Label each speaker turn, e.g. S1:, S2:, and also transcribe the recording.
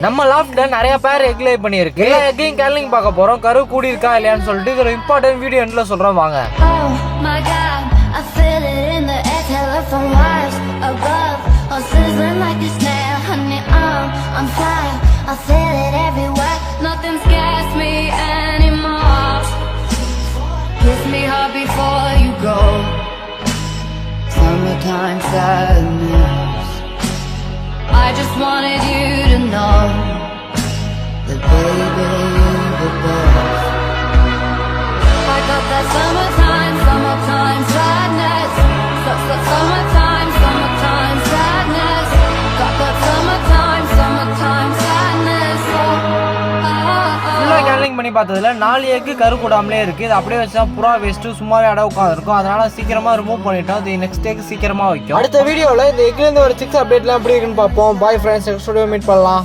S1: நம்ம லாஃப்ட்ல நிறைய பேர் எக் லே பண்ணிருக்கு. எல்லா எக்கையும் கேர்லிங் பார்க்க போறோம். கரு கூடி இருக்கா இல்லையான்னு சொல்லிட்டு இது ஒரு இம்பார்ட்டன்ட் வீடியோ எண்ட்ல சொல்றோம் வாங்க.
S2: Summertime sadness. I just wanted you to know that baby you're the best. I got that summertime sadness. Summertime sadness. Got that summertime sadness.
S1: ஃபுல்லா கேர்லிங் பண்ணி பார்த்ததுல 4 எக்கு கரு கூடாமலே இருக்கு. இது அப்படியே வச்சா புறா வேஸ்ட் சும்மாவே அட உட்காந்துருக்கும். அதனால சீக்கிரமா ரிமூவ் பண்ணிட்டோம். இது நெக்ஸ்ட் டேக்கு சீக்கிரமா வைக்கும். அடுத்த வீடியோல இந்த எக்ல இருந்து ஒரு 6 அப்டேட்லாம் எப்படி இருக்குன்னு பார்ப்போம். Bye friends, next video meet பண்ணலாம்.